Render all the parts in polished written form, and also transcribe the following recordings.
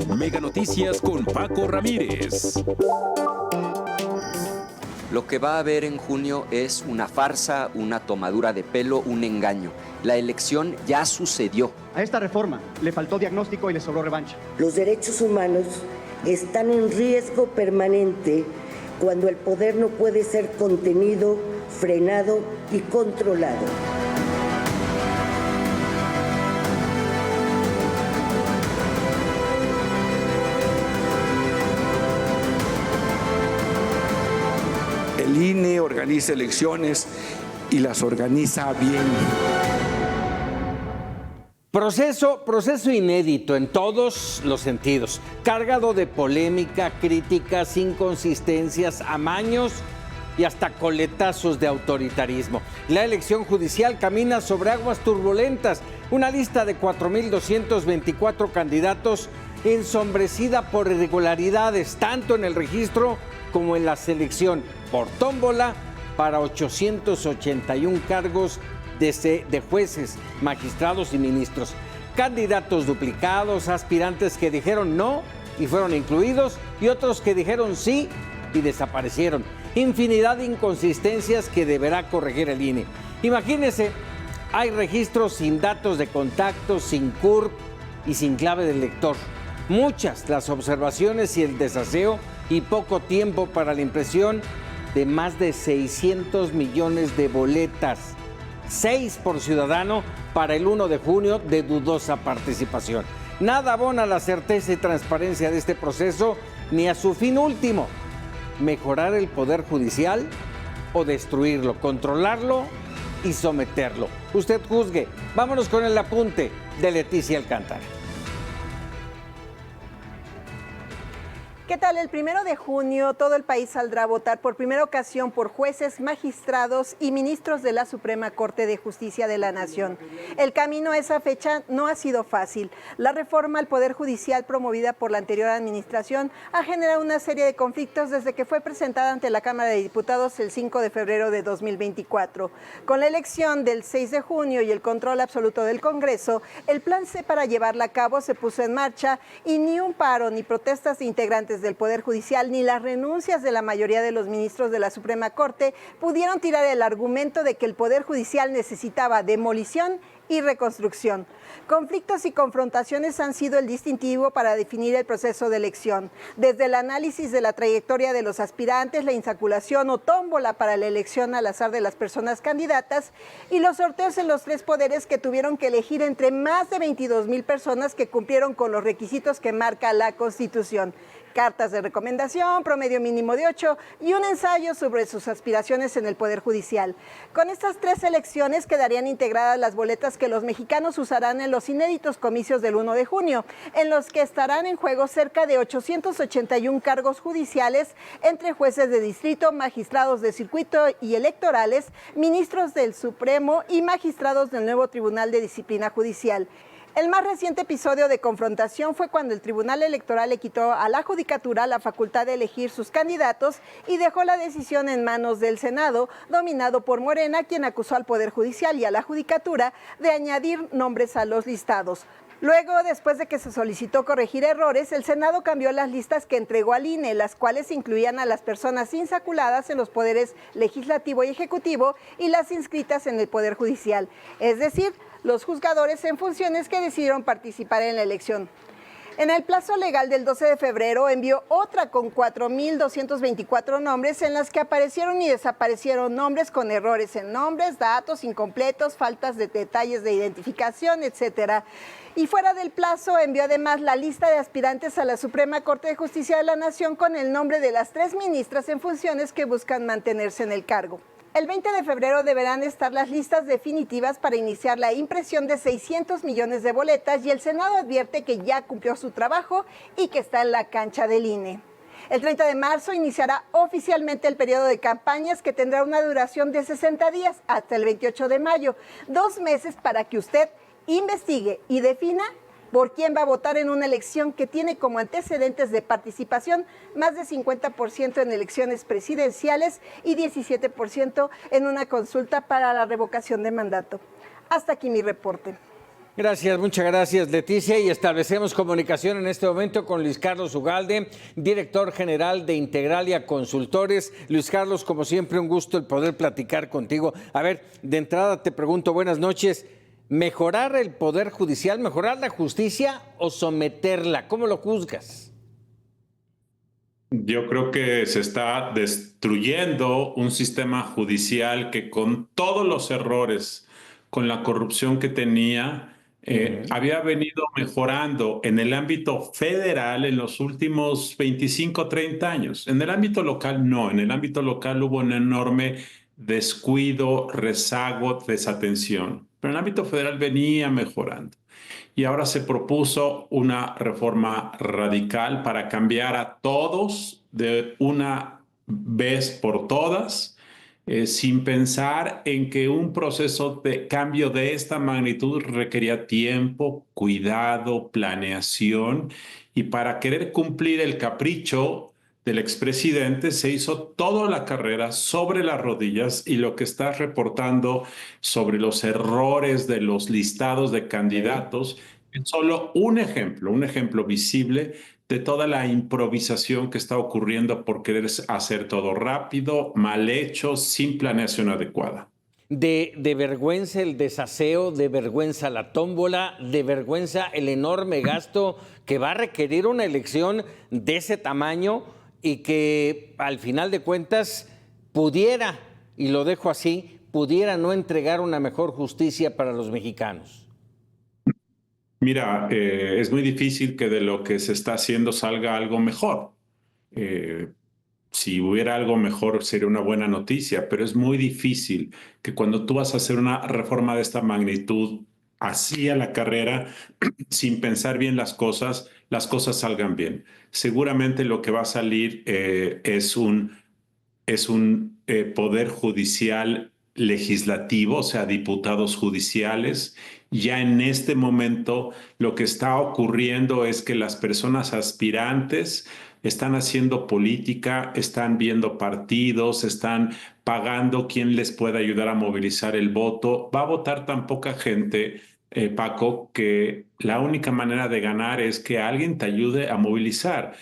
Mega Noticias con Paco Ramírez. Lo que va a haber en junio es una farsa, una tomadura de pelo, un engaño. La elección ya sucedió. A esta reforma le faltó diagnóstico y le sobró revancha. Los derechos humanos están en riesgo permanente cuando el poder no puede ser contenido, frenado y controlado. El INE organiza elecciones y las organiza bien. Proceso inédito en todos los sentidos, cargado de polémica, críticas, inconsistencias, amaños y hasta coletazos de autoritarismo. La elección judicial camina sobre aguas turbulentas, una lista de 4.224 candidatos ensombrecida por irregularidades, tanto en el registro como en la selección por tómbola para 881 cargos de jueces, magistrados y ministros. Candidatos duplicados, aspirantes que dijeron no y fueron incluidos y otros que dijeron sí y desaparecieron. Infinidad de inconsistencias que deberá corregir el INE. Imagínense, hay registros sin datos de contacto, sin CURP y sin clave del lector. Muchas las observaciones y el desaseo y poco tiempo para la impresión de más de 600 millones de boletas. 6 por ciudadano para el 1 de junio de dudosa participación. Nada abona la certeza y transparencia de este proceso ni a su fin último, mejorar el poder judicial o destruirlo, controlarlo y someterlo. Usted juzgue. Vámonos con el apunte de Leticia Alcántara. ¿Qué tal? El 1 de junio todo el país saldrá a votar por primera ocasión por jueces, magistrados y ministros de la Suprema Corte de Justicia de la Nación. El camino a esa fecha no ha sido fácil. La reforma al Poder Judicial promovida por la anterior administración ha generado una serie de conflictos desde que fue presentada ante la Cámara de Diputados el 5 de febrero de 2024. Con la elección del 6 de junio y el control absoluto del Congreso, el plan C para llevarla a cabo se puso en marcha y ni un paro ni protestas de integrantes del Poder Judicial ni las renuncias de la mayoría de los ministros de la Suprema Corte pudieron tirar el argumento de que el Poder Judicial necesitaba demolición y reconstrucción. Conflictos y confrontaciones han sido el distintivo para definir el proceso de elección, desde el análisis de la trayectoria de los aspirantes, la insaculación o tómbola para la elección al azar de las personas candidatas y los sorteos en los 3 poderes que tuvieron que elegir entre más de 22,000 personas que cumplieron con los requisitos que marca la Constitución. Cartas de recomendación, promedio mínimo de 8 y un ensayo sobre sus aspiraciones en el Poder Judicial. Con estas 3 elecciones quedarían integradas las boletas que los mexicanos usarán en los inéditos comicios del 1 de junio, en los que estarán en juego cerca de 881 cargos judiciales entre jueces de distrito, magistrados de circuito y electorales, ministros del Supremo y magistrados del nuevo Tribunal de Disciplina Judicial. El más reciente episodio de confrontación fue cuando el Tribunal Electoral le quitó a la Judicatura la facultad de elegir sus candidatos y dejó la decisión en manos del Senado, dominado por Morena, quien acusó al Poder Judicial y a la Judicatura de añadir nombres a los listados. Luego, después de que se solicitó corregir errores, el Senado cambió las listas que entregó al INE, las cuales incluían a las personas insaculadas en los poderes legislativo y ejecutivo y las inscritas en el Poder Judicial, es decir, los juzgadores en funciones que decidieron participar en la elección. En el plazo legal del 12 de febrero envió otra con 4.224 nombres en las que aparecieron y desaparecieron nombres con errores en nombres, datos incompletos, faltas de detalles de identificación, etcétera. Y fuera del plazo envió además la lista de aspirantes a la Suprema Corte de Justicia de la Nación con el nombre de las 3 ministras en funciones que buscan mantenerse en el cargo. El 20 de febrero deberán estar las listas definitivas para iniciar la impresión de 600 millones de boletas y el Senado advierte que ya cumplió su trabajo y que está en la cancha del INE. El 30 de marzo iniciará oficialmente el periodo de campañas que tendrá una duración de 60 días hasta el 28 de mayo, 2 meses para que usted investigue y defina por quién va a votar en una elección que tiene como antecedentes de participación más de 50% en elecciones presidenciales y 17% en una consulta para la revocación de mandato. Hasta aquí mi reporte. Gracias, muchas gracias, Leticia. Y establecemos comunicación en este momento con Luis Carlos Ugalde, director general de Integralia Consultores. Luis Carlos, como siempre, un gusto el poder platicar contigo. A ver, de entrada te pregunto, buenas noches. ¿Mejorar el Poder Judicial, mejorar la justicia o someterla? ¿Cómo lo juzgas? Yo creo que se está destruyendo un sistema judicial que, con todos los errores, con la corrupción que tenía, había venido mejorando en el ámbito federal en los últimos 25, 30 años. En el ámbito local no, en el ámbito local hubo un enorme descuido, rezago, desatención. Pero en el ámbito federal venía mejorando. Y ahora se propuso una reforma radical para cambiar a todos de una vez por todas, sin pensar en que un proceso de cambio de esta magnitud requería tiempo, cuidado, planeación, y para querer cumplir el capricho del expresidente se hizo toda la carrera sobre las rodillas, y lo que estás reportando sobre los errores de los listados de candidatos es solo un ejemplo visible de toda la improvisación que está ocurriendo por querer hacer todo rápido, mal hecho, sin planeación adecuada. De vergüenza el desaseo, de vergüenza la tómbola, de vergüenza el enorme gasto que va a requerir una elección de ese tamaño y que al final de cuentas pudiera, y lo dejo así, pudiera no entregar una mejor justicia para los mexicanos. Mira, es muy difícil que de lo que se está haciendo salga algo mejor. Si hubiera algo mejor sería una buena noticia, pero es muy difícil que cuando tú vas a hacer una reforma de esta magnitud, así a la carrera, sin pensar bien las cosas salgan bien. Seguramente lo que va a salir es un poder judicial legislativo, o sea, diputados judiciales. Ya en este momento lo que está ocurriendo es que las personas aspirantes están haciendo política, están viendo partidos, están pagando quién les puede ayudar a movilizar el voto. Va a votar tan poca gente, Paco, que la única manera de ganar es que alguien te ayude a movilizar.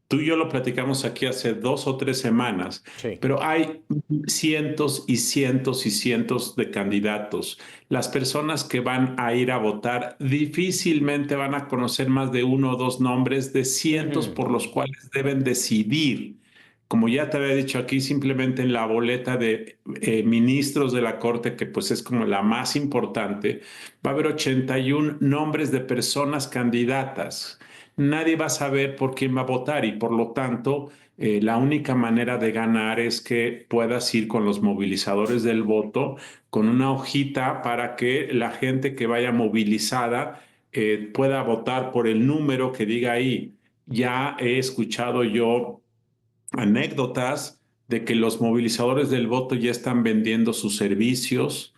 Tú y yo lo platicamos aquí hace 2 o 3 semanas, sí. Pero hay cientos y cientos y cientos de candidatos. Las personas que van a ir a votar difícilmente van a conocer más de 1 o 2 nombres de cientos por los cuales deben decidir. Como ya te había dicho aquí, simplemente en la boleta de ministros de la Corte, que pues es como la más importante, va a haber 81 nombres de personas candidatas. Nadie va a saber por quién va a votar, y por lo tanto la única manera de ganar es que puedas ir con los movilizadores del voto con una hojita para que la gente que vaya movilizada pueda votar por el número que diga ahí. Ya he escuchado yo anécdotas de que los movilizadores del voto ya están vendiendo sus servicios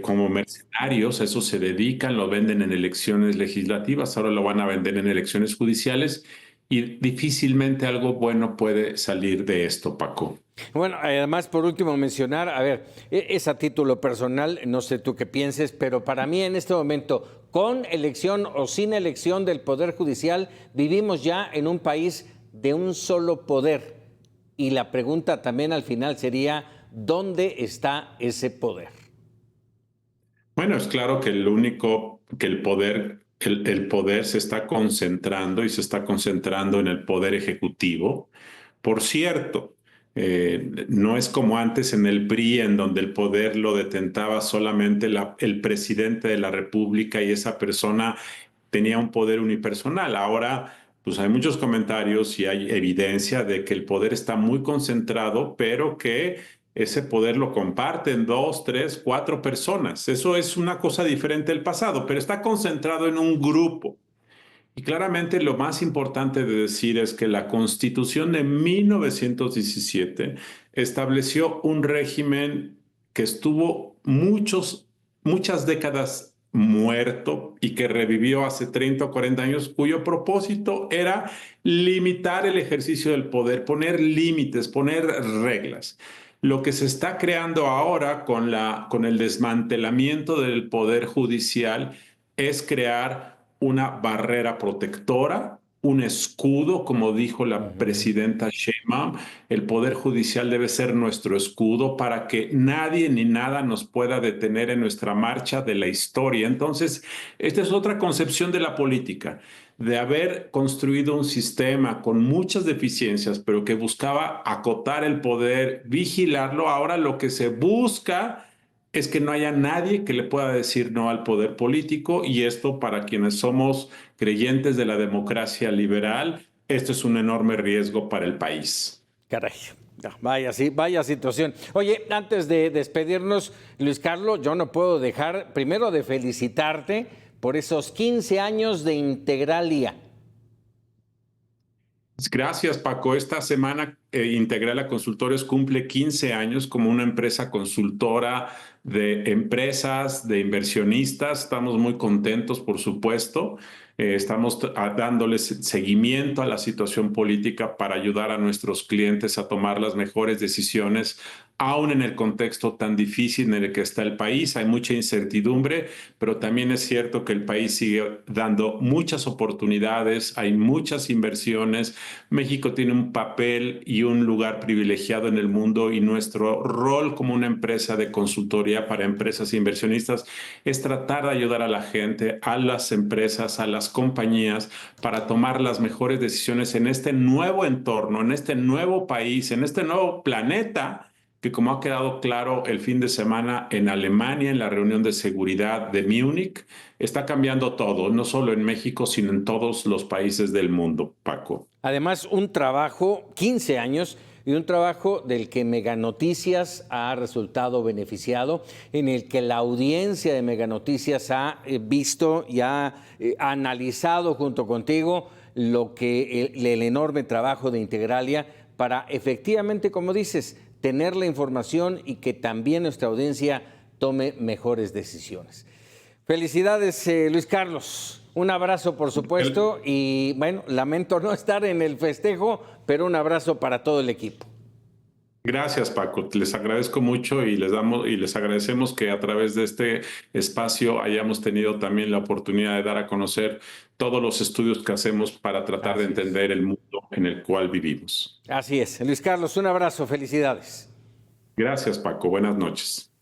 como mercenarios. A eso se dedican, lo venden en elecciones legislativas, ahora lo van a vender en elecciones judiciales, y difícilmente algo bueno puede salir de esto, Paco. Bueno, además, por último, mencionar, a ver, es a título personal, no sé tú qué pienses, pero para mí en este momento, con elección o sin elección del Poder Judicial, vivimos ya en un país de un solo poder. Y la pregunta también al final sería, ¿dónde está ese poder? Bueno, es claro que el poder se está concentrando, y se está concentrando en el poder ejecutivo. Por cierto, no es como antes en el PRI, en donde el poder lo detentaba solamente el presidente de la República, y esa persona tenía un poder unipersonal. Ahora, pues hay muchos comentarios y hay evidencia de que el poder está muy concentrado, pero que ese poder lo comparten 2, 3, 4 personas. Eso es una cosa diferente del pasado, pero está concentrado en un grupo. Y claramente lo más importante de decir es que la Constitución de 1917 estableció un régimen que estuvo muchas décadas muerto y que revivió hace 30 o 40 años, cuyo propósito era limitar el ejercicio del poder, poner límites, poner reglas. Lo que se está creando ahora con el desmantelamiento del Poder Judicial es crear una barrera protectora, un escudo, como dijo la presidenta Sheinbaum. El Poder Judicial debe ser nuestro escudo para que nadie ni nada nos pueda detener en nuestra marcha de la historia. Entonces, esta es otra concepción de la política, de haber construido un sistema con muchas deficiencias, pero que buscaba acotar el poder, vigilarlo. Ahora lo que se busca es que no haya nadie que le pueda decir no al poder político, y esto, para quienes somos creyentes de la democracia liberal, esto es un enorme riesgo para el país. Caray, vaya situación. Oye, antes de despedirnos, Luis Carlos, yo no puedo dejar primero de felicitarte por esos 15 años de Integralia. Gracias, Paco. Esta semana Integralia Consultores cumple 15 años como una empresa consultora de empresas, de inversionistas. Estamos muy contentos, por supuesto. Estamos dándoles seguimiento a la situación política para ayudar a nuestros clientes a tomar las mejores decisiones, aún en el contexto tan difícil en el que está el país. Hay mucha incertidumbre, pero también es cierto que el país sigue dando muchas oportunidades, hay muchas inversiones. México tiene un papel y un lugar privilegiado en el mundo, y nuestro rol como una empresa de consultoría para empresas e inversionistas es tratar de ayudar a la gente, a las empresas, a las compañías, para tomar las mejores decisiones en este nuevo entorno, en este nuevo país, en este nuevo planeta, que, como ha quedado claro el fin de semana en Alemania, en la reunión de seguridad de Múnich, está cambiando todo, no solo en México, sino en todos los países del mundo, Paco. Además, un trabajo, 15 años, y un trabajo del que Mega Noticias ha resultado beneficiado, en el que la audiencia de Mega Noticias ha visto y ha analizado junto contigo lo que el enorme trabajo de Integralia para efectivamente, como dices, tener la información y que también nuestra audiencia tome mejores decisiones. Felicidades, Luis Carlos. Un abrazo, por supuesto, y bueno, lamento no estar en el festejo, pero un abrazo para todo el equipo. Gracias, Paco. Les agradezco mucho y les agradecemos que a través de este espacio hayamos tenido también la oportunidad de dar a conocer todos los estudios que hacemos para tratar de entender el mundo en el cual vivimos. Así es. Luis Carlos, un abrazo. Felicidades. Gracias, Paco. Buenas noches.